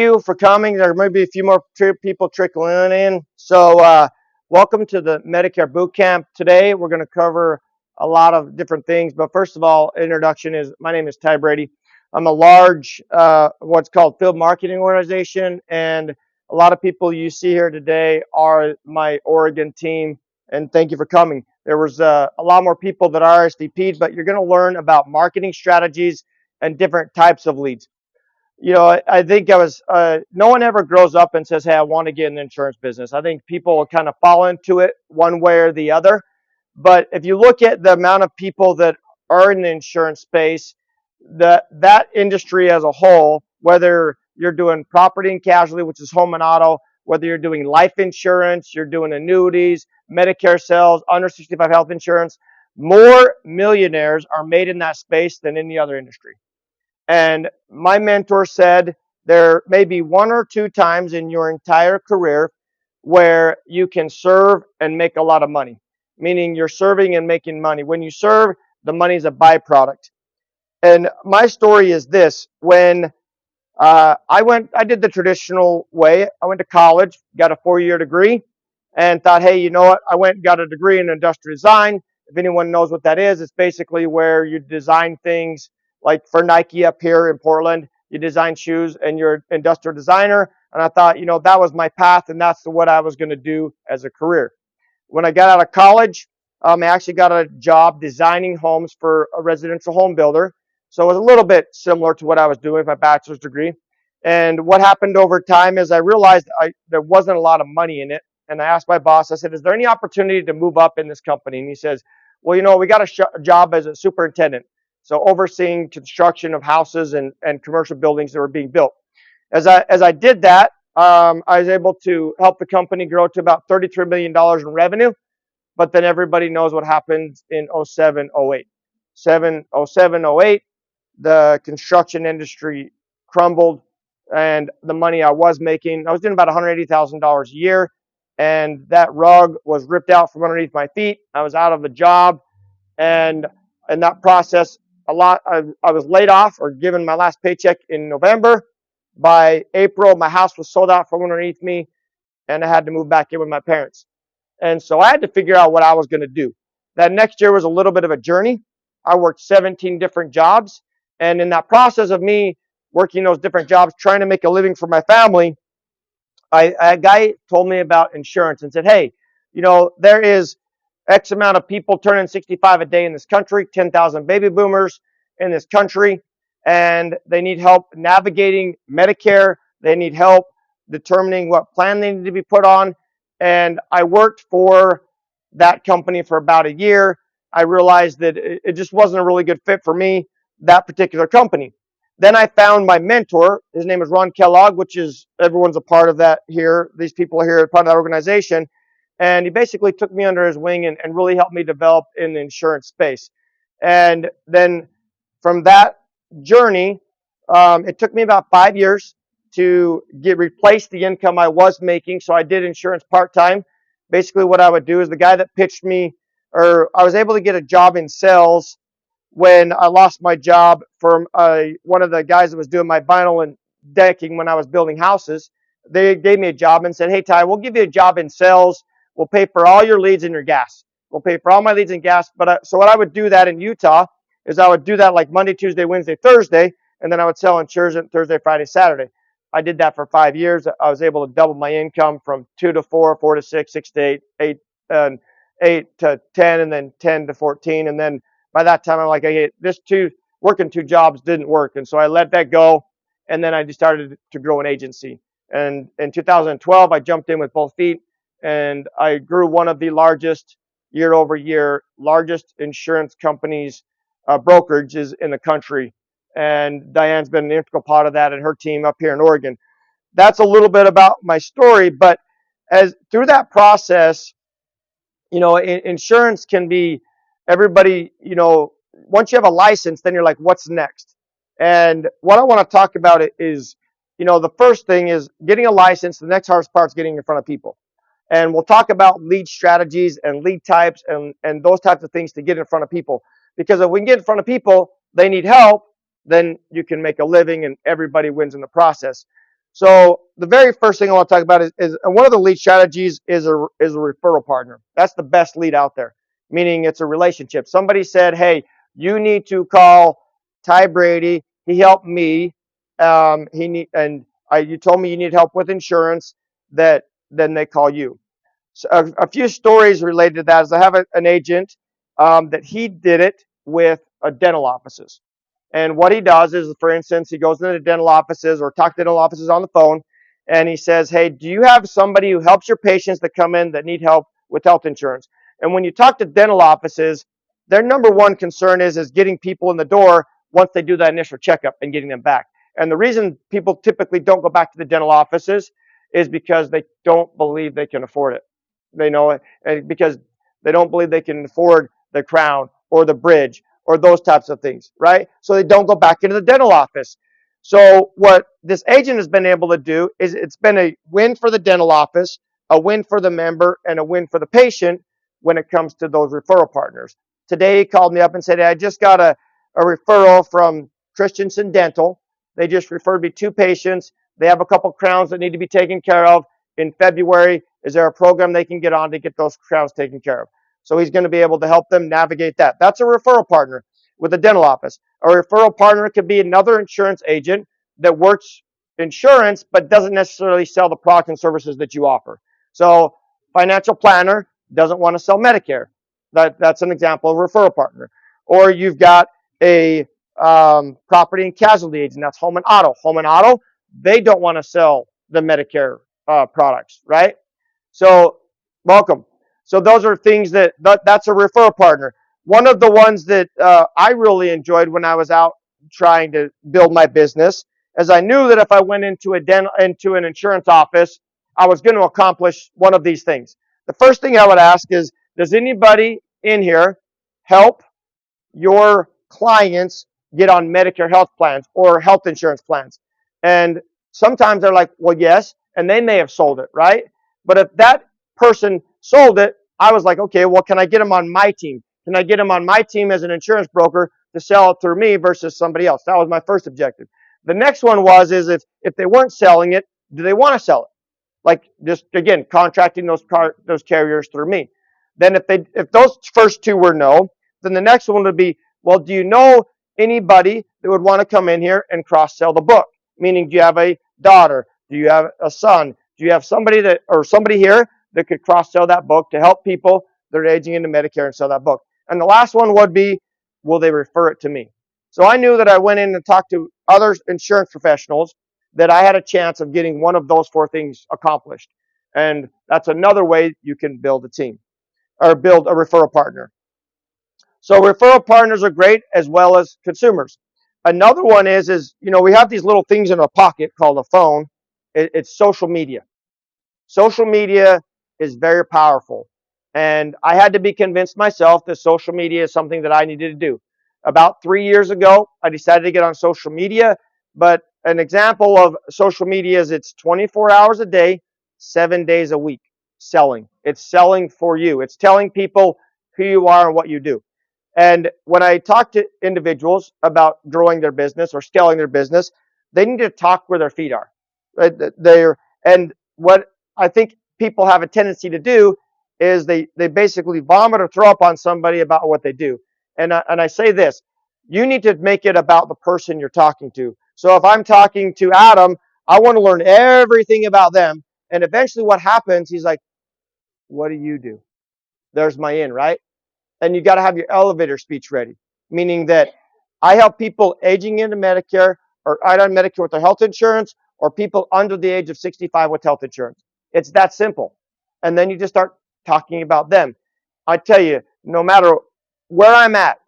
You for coming. There may be a few more people trickling in. Welcome to the Medicare Boot Camp. Today, we're going to cover a lot of different things. But first of all, introduction is my name is Ty Brady. I'm a large, what's called field marketing organization, and a lot of people you see here today are my Oregon team. And thank you for coming. There was a lot more people that are RSVP'd, but you're going to learn about marketing strategies and different types of leads. I think no one ever grows up and says, hey, I want to get in the insurance business. I think people kind of fall into it one way or the other. But if you look at the amount of people that are in the insurance space, that industry as a whole, whether you're doing property and casualty, which is home and auto, whether you're doing life insurance, you're doing annuities, Medicare sales, under 65 health insurance, more millionaires are made in that space than any other industry. And my mentor said there may be one or two times in your entire career where you can serve and make a lot of money, meaning you're serving and making money. When you serve, the money is a byproduct. And my story is this. When I did the traditional way. I went to college, got a 4-year degree, and thought, hey, you know what? I went and got a degree in industrial design. If anyone knows what that is, it's basically where you design things like for Nike up here in Portland. You design shoes and you're an industrial designer. And I thought, that was my path and that's what I was going to do as a career. When I got out of college, I actually got a job designing homes for a residential home builder. So it was a little bit similar to what I was doing with my bachelor's degree. And what happened over time is I realized there wasn't a lot of money in it. And I asked my boss, I said, is there any opportunity to move up in this company? And he says, well, we got a job as a superintendent. So overseeing construction of houses and commercial buildings that were being built. As I did that, I was able to help the company grow to about $33 million in revenue. But then everybody knows what happened in 07, 08. 07, 08, the construction industry crumbled and the money I was making, I was doing about $180,000 a year. And that rug was ripped out from underneath my feet. I was out of a job. And in that process, I was laid off or given my last paycheck in November. By April, my house was sold out from underneath me and I had to move back in with my parents. And so I had to figure out what I was going to do. That next year was a little bit of a journey. I worked 17 different jobs. And in that process of me working those different jobs, trying to make a living for my family, a guy told me about insurance and said, hey, there is X amount of people turning 65 a day in this country, 10,000 baby boomers in this country, and they need help navigating Medicare. They need help determining what plan they need to be put on. And I worked for that company for about a year. I realized that it just wasn't a really good fit for me, that particular company. Then I found my mentor. His name is Ron Kellogg, which is everyone's a part of that here. These people here are part of that organization. And he basically took me under his wing and really helped me develop in the insurance space. And then from that journey, it took me about 5 years to replace the income I was making. So I did insurance part-time. Basically what I would do is the guy that pitched me, or I was able to get a job in sales when I lost my job from one of the guys that was doing my vinyl and decking when I was building houses. They gave me a job and said, hey, Ty, we'll give you a job in sales. We'll pay for all your leads and your gas. We'll pay for all my leads and gas. So what I would do that in Utah is I would do that like Monday, Tuesday, Wednesday, Thursday, and then I would sell insurance Thursday, Friday, Saturday. I did that for 5 years. I was able to double my income from 2 to 4, 4 to 6, 6 to 8, 8 to 10, and then 10 to 14. And then by that time, I'm like, hey, working 2 jobs didn't work. And so I let that go. And then I just started to grow an agency. And in 2012, I jumped in with both feet and I grew one of the largest year over year, largest insurance companies, brokerages in the country. And Diane's been an integral part of that and her team up here in Oregon. That's a little bit about my story, but as through that process, insurance can be everybody, once you have a license, then you're like, what's next? And what I want to talk about is, the first thing is getting a license. The next hardest part is getting in front of people. And we'll talk about lead strategies and lead types and those types of things to get in front of people. Because if we can get in front of people, they need help, then you can make a living and everybody wins in the process. So the very first thing I want to talk about is one of the lead strategies is a referral partner. That's the best lead out there, meaning it's a relationship. Somebody said, "Hey, you need to call Ty Brady. He helped me. You told me you need help with insurance." That then they call you. So a few stories related to that is I have an agent that he did it with dental offices. And what he does is, for instance, he goes into the dental offices or talk to dental offices on the phone, and he says, "Hey, do you have somebody who helps your patients that come in that need help with health insurance?" And when you talk to dental offices, their number one concern is getting people in the door once they do that initial checkup and getting them back. And the reason people typically don't go back to the dental offices is because they don't believe they can afford it. They know it, and because they don't believe they can afford the crown or the bridge or those types of things, right? So they don't go back into the dental office. So what this agent has been able to do is it's been a win for the dental office, a win for the member, and a win for the patient when it comes to those referral partners. Today he called me up and said, "Hey, I just got a referral from Christensen Dental. They just referred me two patients. They have a couple crowns that need to be taken care of in February. Is there a program they can get on to get those crowns taken care of?" So he's going to be able to help them navigate that. That's a referral partner with a dental office. A referral partner could be another insurance agent that works insurance but doesn't necessarily sell the products and services that you offer. So financial planner doesn't want to sell Medicare. That's an example of a referral partner. Or you've got a property and casualty agent. That's home and auto. Home and auto, they don't want to sell the Medicare products, right? So welcome. So those are things that's a referral partner. One of the ones that I really enjoyed when I was out trying to build my business, as I knew that if I went into into an insurance office, I was going to accomplish one of these things. The first thing I would ask is, does anybody in here help your clients get on Medicare health plans or health insurance plans? And sometimes they're like, "Well, yes," and they may have sold it, right? But if that person sold it, I was like, "Okay, well, can I get them on my team? Can I get them on my team as an insurance broker to sell it through me versus somebody else?" That was my first objective. The next one is if they weren't selling it, do they want to sell it? Like, just again, contracting those carriers through me. Then if those first two were no, then the next one would be, well, do you know anybody that would want to come in here and cross sell the book? Meaning, do you have a daughter? Do you have a son? Do you have somebody here that could cross sell that book to help people that are aging into Medicare and sell that book? And the last one would be, will they refer it to me? So I knew that I went in and talked to other insurance professionals that I had a chance of getting one of those four things accomplished. And that's another way you can build a team or build a referral partner. So referral partners are great as well as consumers. Another one is we have these little things in our pocket called a phone. It's social media. Social media is very powerful. And I had to be convinced myself that social media is something that I needed to do. About 3 years ago, I decided to get on social media. But an example of social media is it's 24 hours a day, 7 days a week selling. It's selling for you. It's telling people who you are and what you do. And when I talk to individuals about growing their business or scaling their business, they need to talk where their feet are. And what I think people have a tendency to do is they basically vomit or throw up on somebody about what they do. And I say this, you need to make it about the person you're talking to. So if I'm talking to Adam, I want to learn everything about them. And eventually what happens, he's like, "What do you do?" There's my in, right? And you got to have your elevator speech ready, meaning that I help people aging into Medicare or out on Medicare with their health insurance or people under the age of 65 with health insurance. It's that simple. And then you just start talking about them. I tell you, no matter where I'm at,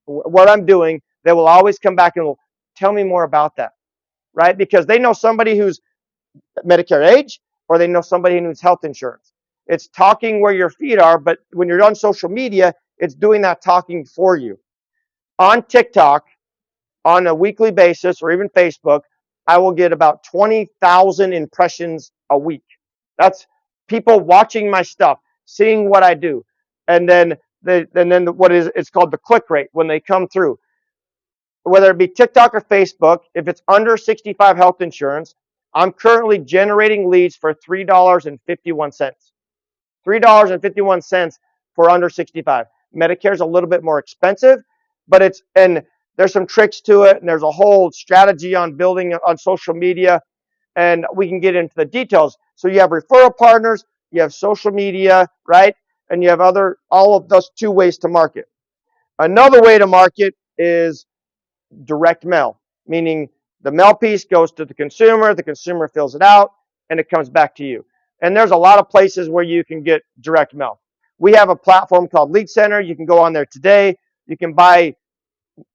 what I'm doing, they will always come back and will tell me more about that, right? Because they know somebody who's Medicare age or they know somebody who needs health insurance. It's talking where your feet are, but when you're on social media, it's doing that talking for you. On TikTok, on a weekly basis, or even Facebook, I will get about 20,000 impressions a week. That's people watching my stuff, seeing what I do. And then it's called the click rate when they come through. Whether it be TikTok or Facebook, if it's under 65 health insurance, I'm currently generating leads for $3.51. $3.51 for under 65. Medicare is a little bit more expensive, but there's some tricks to it, and there's a whole strategy on building on social media, and we can get into the details. So you have referral partners, you have social media, right? And you have all of those two ways to market. Another way to market is direct mail, meaning the mail piece goes to the consumer fills it out, and it comes back to you. And there's a lot of places where you can get direct mail. We have a platform called Lead Center. You can go on there today. You can buy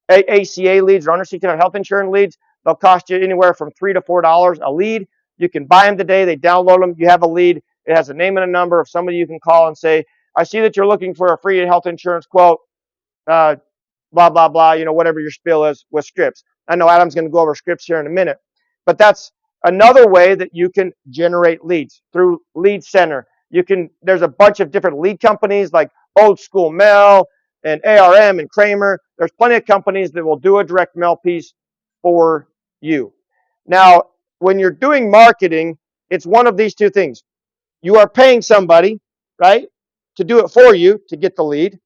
ACA leads or under 65 health insurance leads. They'll cost you anywhere from $3 to $4 a lead. You can buy them today. They download them. You have a lead. It has a name and a number of somebody you can call and say, I see that you're looking for a free health insurance quote. Blah, blah, blah, whatever your spiel is with scripts. I know Adam's going to go over scripts here in a minute, but that's another way that you can generate leads through Lead Center. There's a bunch of different lead companies like Old School Mail and ARM and Kramer. There's plenty of companies that will do a direct mail piece for you. Now, when you're doing marketing, it's one of these two things. You are paying somebody, right, to do it for you to get the lead,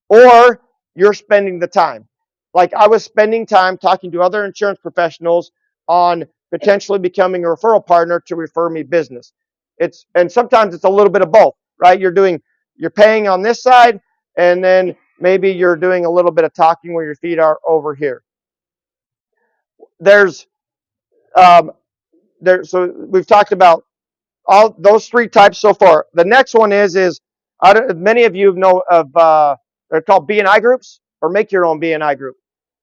or you're spending the time. Like I was spending time talking to other insurance professionals on potentially becoming a referral partner to refer me business. And sometimes it's a little bit of both, right? You're paying on this side, and then maybe you're doing a little bit of talking where your feet are over here. So we've talked about all those three types so far. The next one is many of you know of they're called BNI groups or make your own BNI group.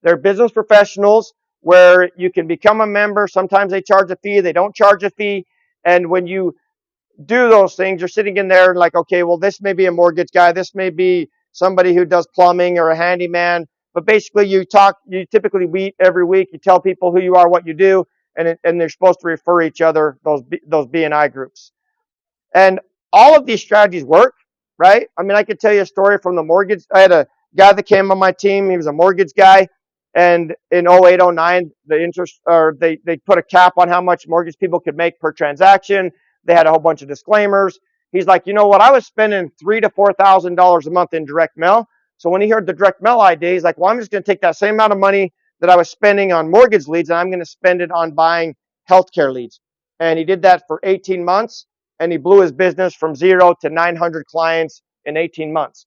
They're business professionals where you can become a member. Sometimes they charge a fee, they don't charge a fee. And when you do those things, you're sitting in there and like, okay, well, this may be a mortgage guy, this may be somebody who does plumbing or a handyman. But basically you typically meet every week, you tell people who you are, what you do, and they're supposed to refer each other, those BNI groups. And all of these strategies work, right? I mean, I could tell you a story from the mortgage. I had a guy that came on my team. He was a mortgage guy. And in 08, 09, they put a cap on how much mortgage people could make per transaction. They had a whole bunch of disclaimers. He's like, you know what? I was spending $3,000 to $4,000 a month in direct mail. So when he heard the direct mail idea, he's like, well, I'm just going to take that same amount of money that I was spending on mortgage leads, and I'm going to spend it on buying healthcare leads. And he did that for 18 months. And he blew his business from 0 to 900 clients in 18 months.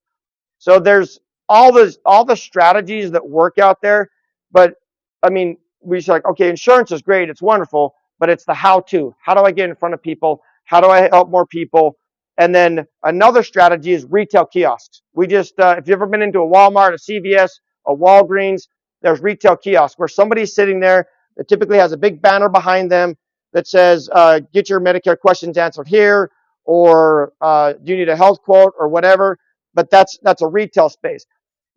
So there's all the strategies that work out there. But I mean, we say like, okay, insurance is great, it's wonderful, but it's the how-to. How do I get in front of people? How do I help more people? And then another strategy is retail kiosks. If you've ever been into a Walmart, a CVS, a Walgreens, there's retail kiosks where somebody's sitting there that typically has a big banner behind them that says, get your Medicare questions answered here, or do you need a health quote or whatever. But that's a retail space.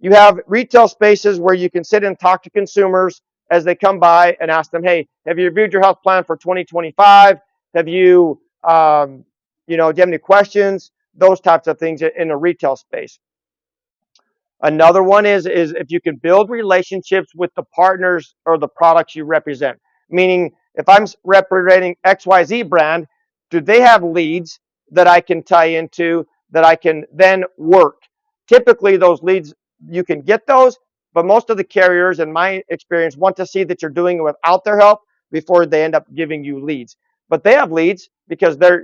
You have retail spaces where you can sit and talk to consumers as they come by and ask them, hey, have you reviewed your health plan for 2025? Have you, do you have any questions? Those types of things in a retail space. Another one is if you can build relationships with the partners or the products you represent. Meaning, if I'm representing XYZ brand, do they have leads that I can tie into that I can then work? Typically, those leads, you can get those, but most of the carriers, in my experience, want to see that you're doing it without their help before they end up giving you leads. But they have leads because they're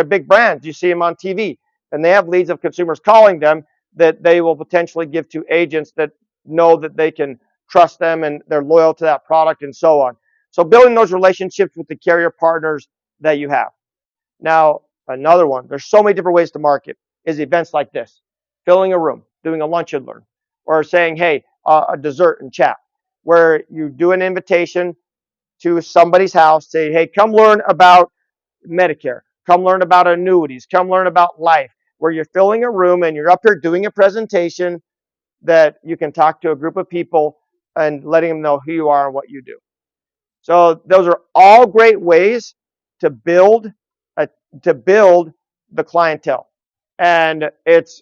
big brands. You see them on TV, and they have leads of consumers calling them that they will potentially give to agents that know that they can trust them and they're loyal to that product and so on. So building those relationships with the carrier partners that you have. Now, another one, there's so many different ways to market, is events like this. Filling a room, doing a lunch and learn, or saying, hey, a dessert and chat, where you do an invitation to somebody's house, say, hey, come learn about Medicare, come learn about annuities, come learn about life, where you're filling a room and you're up here doing a presentation that you can talk to a group of people and letting them know who you are and what you do. So those are all great ways to build the clientele. And it's,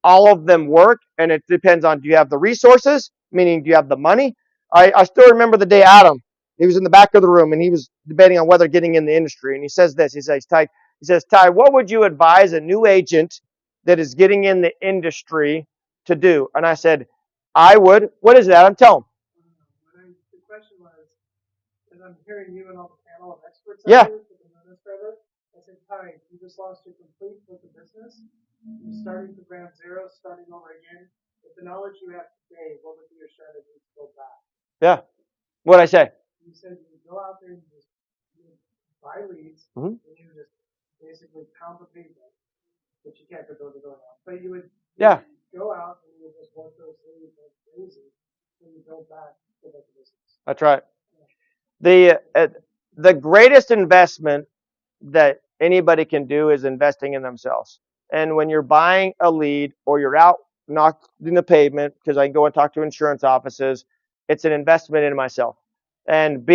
all of them work, and it depends on, do you have the resources? Meaning, do you have the money? I still remember the day Adam He was in the back of the room and he was debating on whether getting in the industry. And he says this, he says, Ty, what would you advise a new agent that is getting in the industry to do? And I said, what is that? I'm telling him. The question was, and I'm hearing you and all the panel of experts Yeah. out here for the administrator. I said, Ty, you just lost your complete book of business. You're starting from ground zero, starting over again. With the knowledge you have today, what would be your strategy to go back? Yeah. What'd I say? You said you would go out there and just buy leads, Mhm. and you would just basically pound the pavement, but you can't go door to door now. But you would Yeah. go out and you would just work those leads like crazy when you build back the book of business. That's right. The greatest investment that anybody can do is investing in themselves. And when you're buying a lead or you're out knocking the pavement, because I can go and talk to insurance offices, it's an investment in myself. And